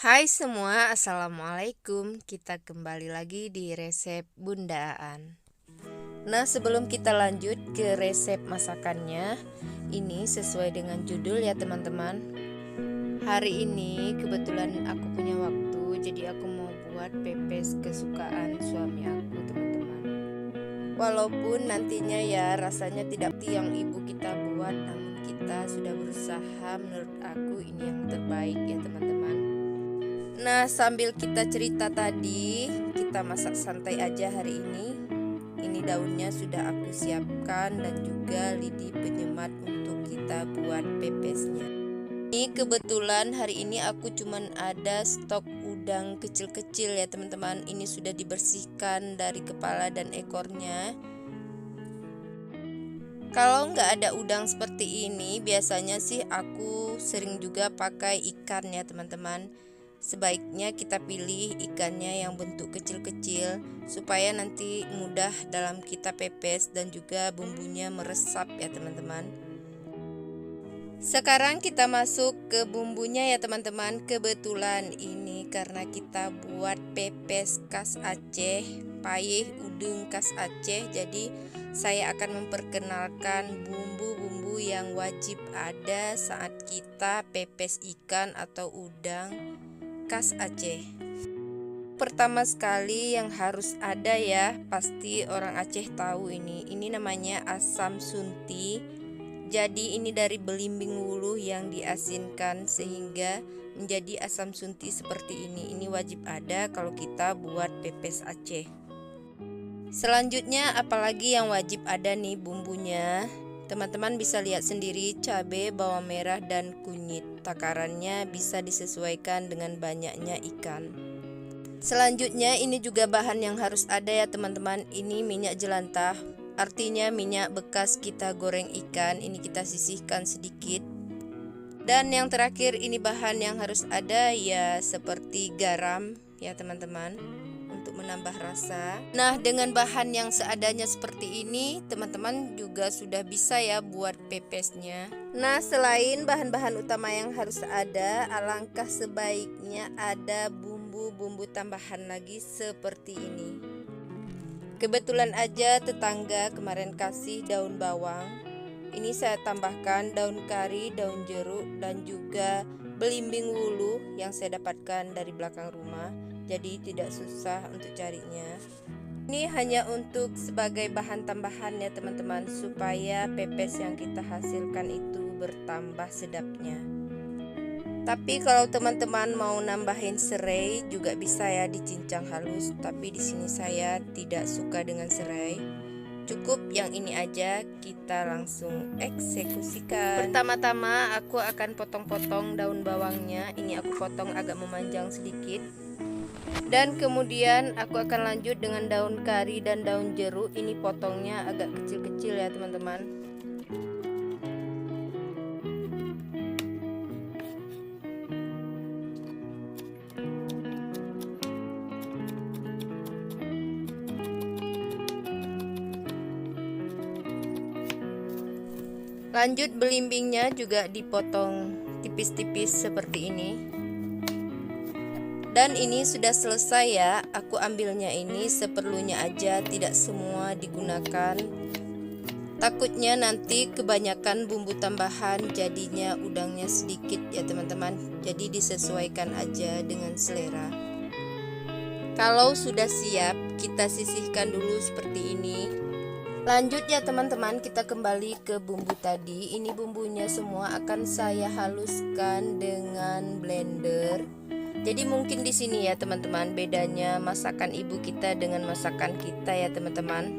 Hai semua, assalamualaikum. Kita kembali lagi di resep Bunda Aan. Nah, sebelum kita lanjut ke resep masakannya, ini sesuai dengan judul ya teman-teman. Hari ini kebetulan aku punya waktu, jadi aku mau buat pepes kesukaan suami aku, teman-teman. Walaupun nantinya ya rasanya tidak seperti yang ibu kita buat, namun kita sudah berusaha, menurut aku ini yang terbaik ya teman-teman. Nah, sambil kita cerita tadi, kita masak santai aja hari ini. Ini daunnya sudah aku siapkan dan juga lidi penyemat untuk kita buat pepesnya. Ini kebetulan hari ini aku cuman ada stok udang kecil-kecil ya teman-teman. Ini sudah dibersihkan dari kepala dan ekornya. Kalau nggak ada udang seperti ini, biasanya sih aku sering juga pakai ikan ya teman-teman. Sebaiknya kita pilih ikannya yang bentuk kecil-kecil supaya nanti mudah dalam kita pepes dan juga bumbunya meresap ya teman-teman. Sekarang kita masuk ke bumbunya ya teman-teman. Kebetulan ini karena kita buat pepes khas Aceh, payeh udang khas Aceh, jadi saya akan memperkenalkan bumbu-bumbu yang wajib ada saat kita pepes ikan atau udang khas Aceh. Pertama sekali yang harus ada ya, pasti orang Aceh tahu ini. Ini namanya asam sunti. Jadi ini dari belimbing wuluh yang diasinkan sehingga menjadi asam sunti seperti ini. Ini wajib ada kalau kita buat pepes Aceh. Selanjutnya apalagi yang wajib ada nih bumbunya. Teman-teman bisa lihat sendiri, cabai, bawang merah, dan kunyit. Takarannya bisa disesuaikan dengan banyaknya ikan. Selanjutnya ini juga bahan yang harus ada ya teman-teman. Ini minyak jelantah, artinya minyak bekas kita goreng ikan. Ini kita sisihkan sedikit. Dan yang terakhir ini bahan yang harus ada ya seperti garam ya teman-teman, untuk menambah rasa. Nah, dengan bahan yang seadanya seperti ini, teman-teman juga sudah bisa ya buat pepesnya. Nah, selain bahan-bahan utama yang harus ada, alangkah sebaiknya ada bumbu-bumbu tambahan lagi seperti ini. Kebetulan aja tetangga kemarin kasih daun bawang. Ini saya tambahkan daun kari, daun jeruk, dan juga belimbing wuluh yang saya dapatkan dari belakang rumah. Jadi tidak susah untuk carinya. Ini hanya untuk sebagai bahan tambahan ya teman-teman, supaya pepes yang kita hasilkan itu bertambah sedapnya. Tapi kalau teman-teman mau nambahin serai juga bisa ya, dicincang halus. Tapi di sini saya tidak suka dengan serai. Cukup yang ini aja, kita langsung eksekusikan. Pertama-tama aku akan potong-potong daun bawangnya. Ini aku potong agak memanjang sedikit. Dan kemudian aku akan lanjut dengan daun kari dan daun jeruk. Ini potongnya agak kecil-kecil ya teman-teman. Lanjut belimbingnya juga dipotong tipis-tipis seperti ini. Dan ini sudah selesai ya. Aku ambilnya ini seperlunya aja, tidak semua digunakan. Takutnya nanti kebanyakan bumbu tambahan jadinya udangnya sedikit ya teman-teman. Jadi disesuaikan aja dengan selera. Kalau sudah siap, kita sisihkan dulu seperti ini. Lanjut ya teman-teman, kita kembali ke bumbu tadi. Ini bumbunya semua akan saya haluskan dengan blender. Jadi mungkin di sini ya teman-teman bedanya masakan ibu kita dengan masakan kita ya teman-teman.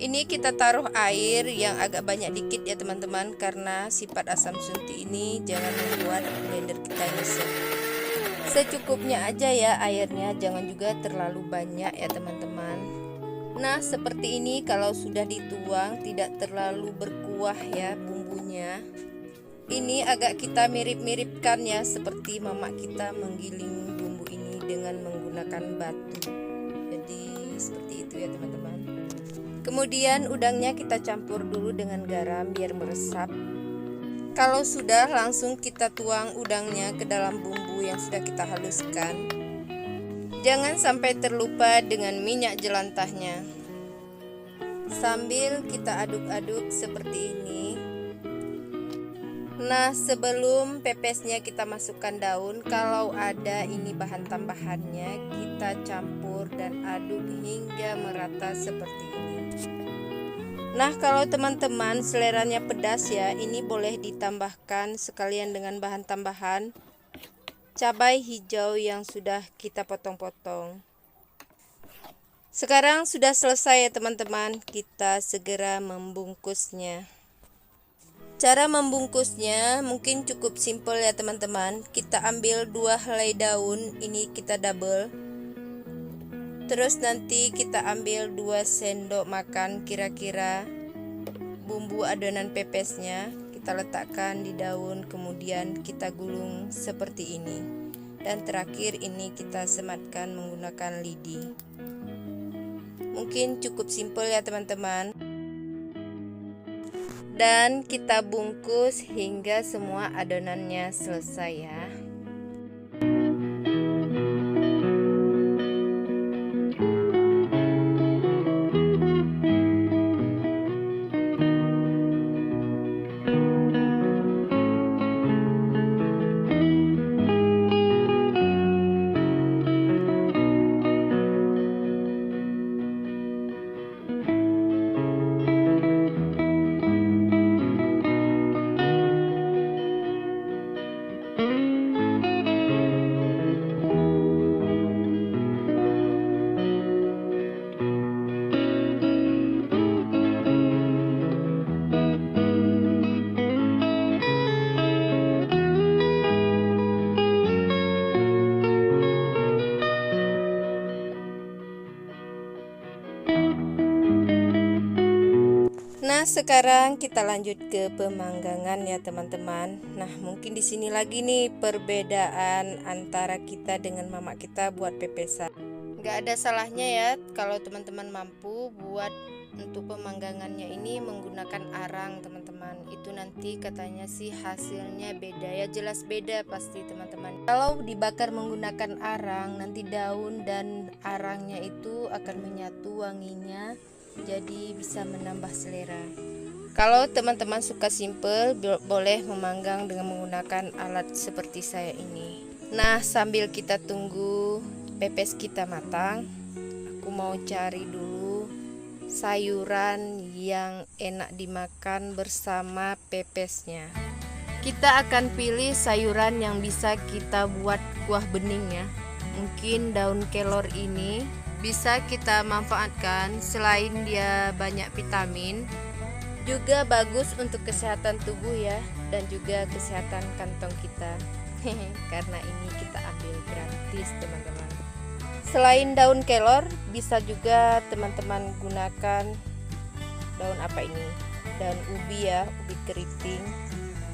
Ini kita taruh air yang agak banyak dikit ya teman-teman, karena sifat asam sunti ini jangan membuat blender kita nyesek. Secukupnya aja ya airnya, jangan juga terlalu banyak ya teman-teman. Nah, seperti ini kalau sudah dituang tidak terlalu berkuah ya bumbunya. Ini agak kita mirip-miripkan ya, seperti mama kita menggiling bumbu ini dengan menggunakan batu. Jadi seperti itu ya teman-teman. Kemudian udangnya kita campur dulu dengan garam biar meresap. Kalau sudah, langsung kita tuang udangnya ke dalam bumbu yang sudah kita haluskan. Jangan sampai terlupa dengan minyak jelantahnya. Sambil kita aduk-aduk seperti ini. Nah, sebelum pepesnya kita masukkan daun, kalau ada ini bahan tambahannya, kita campur dan aduk hingga merata seperti ini. Nah, kalau teman-teman seleranya pedas ya, ini boleh ditambahkan sekalian dengan bahan tambahan cabai hijau yang sudah kita potong-potong. Sekarang sudah selesai ya teman-teman, kita segera membungkusnya. Cara membungkusnya mungkin cukup simpel ya teman-teman. Kita ambil 2 helai daun, ini kita double. Terus nanti kita ambil 2 sendok makan kira-kira bumbu adonan pepesnya. Kita letakkan di daun, kemudian kita gulung seperti ini. Dan terakhir ini kita sematkan menggunakan lidi. Mungkin cukup simpel ya teman-teman. Dan kita bungkus hingga semua adonannya selesai ya. Nah, sekarang kita lanjut ke pemanggangan ya teman-teman. Nah, mungkin di sini lagi nih perbedaan antara kita dengan mama kita buat pepesan. Gak ada salahnya ya kalau teman-teman mampu buat untuk pemanggangannya ini menggunakan arang teman-teman. Itu nanti katanya sih hasilnya beda ya, jelas beda pasti teman-teman. Kalau dibakar menggunakan arang, nanti daun dan arangnya itu akan menyatu wanginya, jadi bisa menambah selera. Kalau teman-teman suka simple, boleh memanggang dengan menggunakan alat seperti saya ini. Nah, sambil kita tunggu pepes kita matang, aku mau cari dulu sayuran yang enak dimakan bersama pepesnya. Kita akan pilih sayuran yang bisa kita buat kuah bening ya. Mungkin daun kelor ini bisa kita manfaatkan, selain dia banyak vitamin, juga bagus untuk kesehatan tubuh ya, dan juga kesehatan kantong kita. Karena ini kita ambil gratis teman-teman. Selain daun kelor, bisa juga teman-teman gunakan daun apa ini? Daun ubi ya, ubi keriting,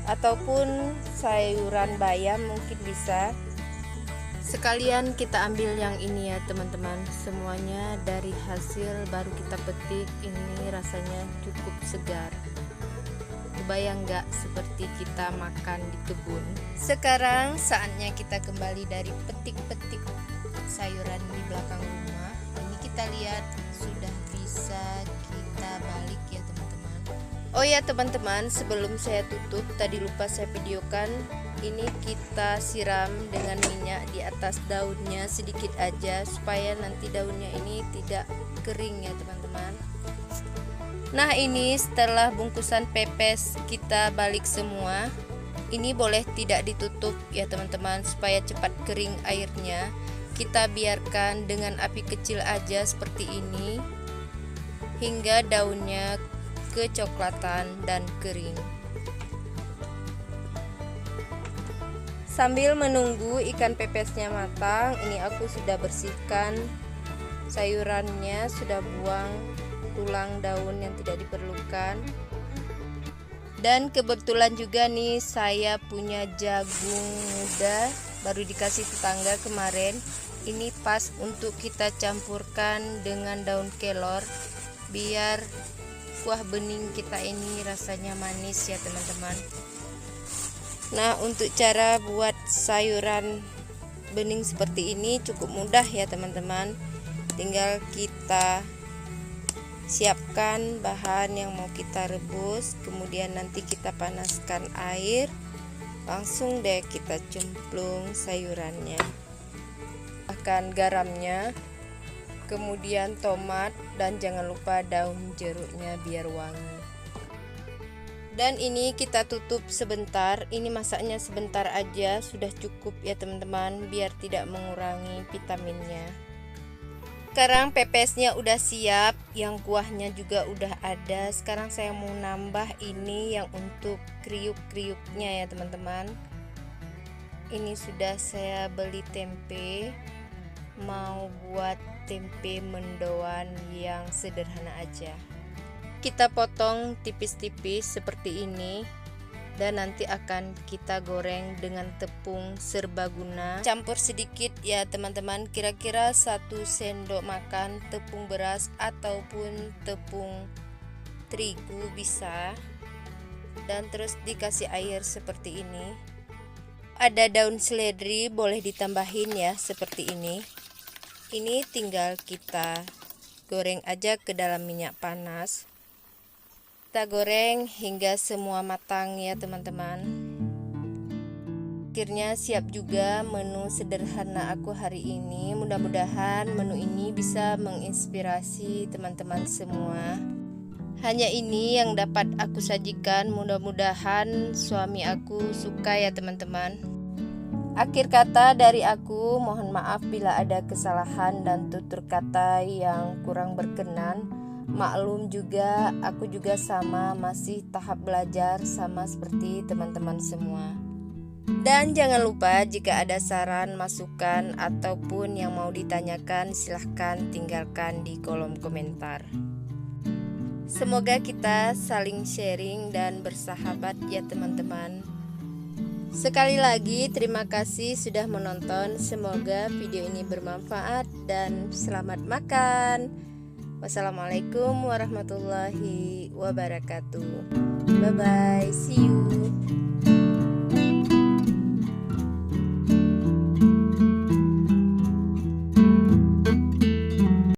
ataupun sayuran bayam mungkin bisa. Sekalian kita ambil yang ini ya teman-teman, semuanya dari hasil baru kita petik, ini rasanya cukup segar. Kebayang nggak seperti kita makan di kebun. Sekarang saatnya kita kembali dari petik-petik sayuran di belakang rumah. Ini kita lihat sudah bisa kita balik ya teman-teman. Oh ya teman-teman, sebelum saya tutup, tadi lupa saya videokan. Ini kita siram dengan minyak di atas daunnya sedikit aja, supaya nanti daunnya ini tidak kering ya teman-teman. Nah, ini setelah bungkusan pepes kita balik semua. Ini boleh tidak ditutup ya teman-teman, supaya cepat kering airnya. Kita biarkan dengan api kecil aja seperti ini hingga daunnya kecoklatan dan kering. Sambil menunggu ikan pepesnya matang, ini aku sudah bersihkan sayurannya, sudah buang tulang daun yang tidak diperlukan. Dan kebetulan juga nih saya punya jagung muda, baru dikasih tetangga kemarin. Ini pas untuk kita campurkan dengan daun kelor, biar kuah bening kita ini rasanya manis ya teman-teman. Nah, untuk cara buat sayuran bening seperti ini cukup mudah ya teman-teman. Tinggal kita siapkan bahan yang mau kita rebus, kemudian nanti kita panaskan air, langsung deh kita cemplung sayurannya, akan garamnya, kemudian tomat, dan jangan lupa daun jeruknya biar wangi. Dan ini kita tutup sebentar. Ini masaknya sebentar aja sudah cukup ya teman-teman, biar tidak mengurangi vitaminnya. Sekarang pepesnya udah siap, yang kuahnya juga udah ada. Sekarang saya mau nambah ini yang untuk kriuk-kriuknya ya teman-teman. Ini sudah saya beli tempe, mau buat tempe mendoan yang sederhana aja. Kita potong tipis-tipis seperti ini, dan nanti akan kita goreng dengan tepung serbaguna. Campur sedikit ya teman-teman, kira-kira 1 sendok makan tepung beras ataupun tepung terigu bisa, dan terus dikasih air seperti ini. Ada daun seledri boleh ditambahin ya seperti ini. Ini tinggal kita goreng aja ke dalam minyak panas. Kita goreng hingga semua matang ya teman-teman. Akhirnya siap juga menu sederhana aku hari ini. Mudah-mudahan menu ini bisa menginspirasi teman-teman semua. Hanya ini yang dapat aku sajikan, mudah-mudahan suami aku suka ya teman-teman. Akhir kata dari aku, mohon maaf bila ada kesalahan dan tutur kata yang kurang berkenan. Maklum juga, aku juga sama, masih tahap belajar sama seperti teman-teman semua. Dan jangan lupa jika ada saran, masukan, ataupun yang mau ditanyakan, silahkan tinggalkan di kolom komentar. Semoga kita saling sharing dan bersahabat ya teman-teman. Sekali lagi terima kasih sudah menonton. Semoga video ini bermanfaat dan selamat makan. Wassalamualaikum warahmatullahi wabarakatuh. Bye bye. See you.